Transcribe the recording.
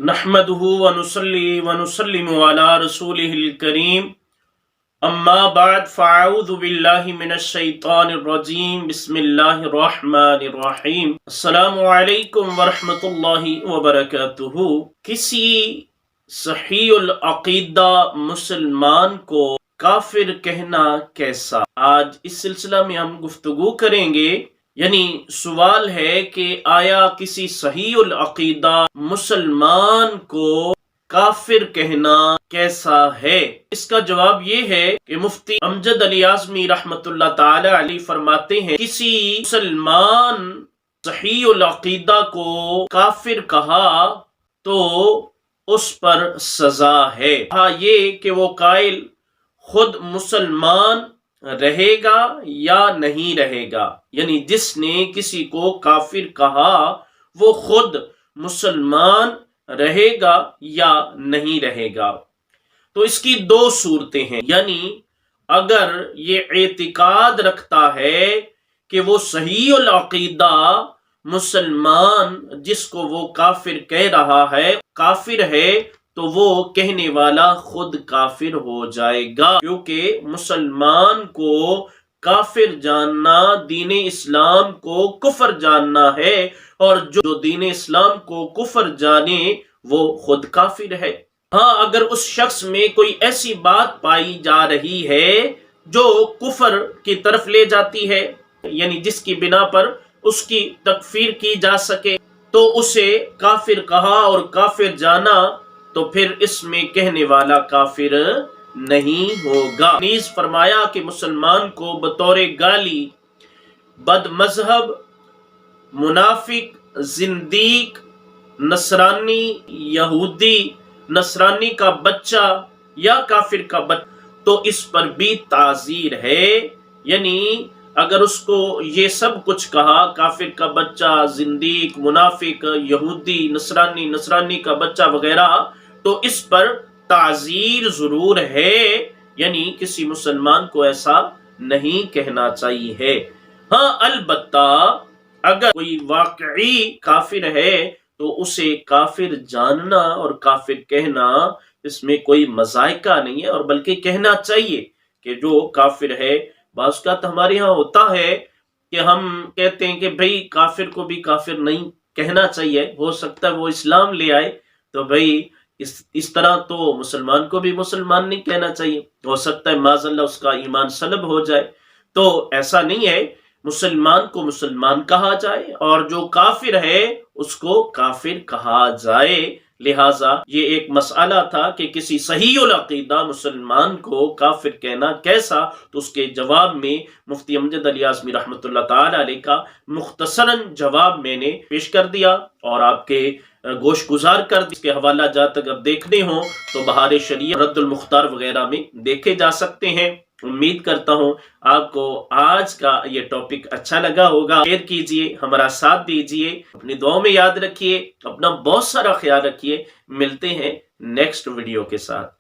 नहमदुहु व नुसल्ली व नुसल्लिमु अला रसूलिहिल करीम अम्मा बाद फ़अऊज़ु बिल्लाहि मिनश शैतानिर रजीम बिस्मिल्लाहिर रहमानिर रहीम अस्सलामु अलैकुम व रहमतुल्लाहि व बरकातुहू। किसी सहीउल अक़ीदा मुसलमान को काफिर कहना कैसा, आज इस सिलसिला में हम गुफ्तगू करेंगे। यानी सवाल है कि आया किसी सहीउल अक़ीदा मुसलमान को काफिर कहना कैसा है। इसका जवाब ये है कि मुफ्ती अमजद अली आज़मी रहमतुल्लाह ताला अलैह फरमाते हैं, किसी मुसलमान सहीउल अक़ीदा को काफिर कहा तो उस पर सजा है। हाँ, ये कि वो कायल खुद मुसलमान रहेगा या नहीं रहेगा, यानी जिसने किसी को काफिर कहा वो खुद मुसलमान रहेगा या नहीं रहेगा। तो इसकी दो सूरतें हैं, यानी अगर ये एतिकाद रखता है कि वो सहीउल अक़ीदा मुसलमान जिसको वो काफिर कह रहा है काफिर है, तो वो कहने वाला खुद काफिर हो जाएगा, क्योंकि मुसलमान को काफिर जानना दीन इस्लाम को कुफर जानना है, और जो दीन इस्लाम को कुफर जाने वो खुद काफिर है। हाँ, अगर उस शख्स में कोई ऐसी बात पाई जा रही है जो कुफर की तरफ ले जाती है, यानी जिसकी बिना पर उसकी तकफीर की जा सके, तो उसे काफिर कहा और काफिर जाना, तो फिर इसमें कहने वाला काफिर नहीं होगा। नीज फरमाया कि मुसलमान को बतौर गाली बदमजहब, मुनाफिक, जिंदीक, नसरानी, यहूदी, नसरानी का बच्चा या काफिर का बच्चा, तो इस पर भी ताजीर है। यानी अगर उसको ये सब कुछ कहा, काफिर का बच्चा, जिंदीक, मुनाफिक, यहूदी, नसरानी का बच्चा वगैरह, तो इस पर ताजीर जरूर है, यानी किसी मुसलमान को ऐसा नहीं कहना चाहिए। हाँ, अलबत्ता अगर कोई वाकई काफिर है तो उसे काफिर जानना और काफिर कहना, इसमें कोई मजायका नहीं है, और बल्कि कहना चाहिए कि जो काफिर है। बाज़ का तो हमारे यहाँ होता है कि हम कहते हैं कि भाई काफिर को भी काफिर नहीं कहना चाहिए, हो सकता है वो इस्लाम ले आए, तो भाई इस तरह तो मुसलमान को भी मुसलमान नहीं कहना चाहिए, हो सकता है माज़अल्लाह उसका ईमान सलब हो जाए। तो ऐसा नहीं है, मुसलमान को मुसलमान कहा जाए और जो काफिर है उसको काफिर कहा जाए। लिहाजा ये एक मसला था कि किसी सहीउल अक़ीदा मुसलमान को काफिर कहना कैसा, तो उसके जवाब में मुफ्ती अमजद अली आज़मी रहमतुल्लाह ताला अलैह का मुख्तसरन जवाब मैंने पेश कर दिया और आपके गोश गुजार कर दी। इसके हवाला जात अगर देखने हो तो बहार शरीयत, रद्दुल मुख्तार वगैरह में देखे जा सकते हैं। उम्मीद करता हूँ आपको आज का ये टॉपिक अच्छा लगा होगा। शेयर कीजिए, हमारा साथ दीजिए, अपनी दुआओं में याद रखिए, अपना बहुत सारा ख्याल रखिए। मिलते हैं नेक्स्ट वीडियो के साथ।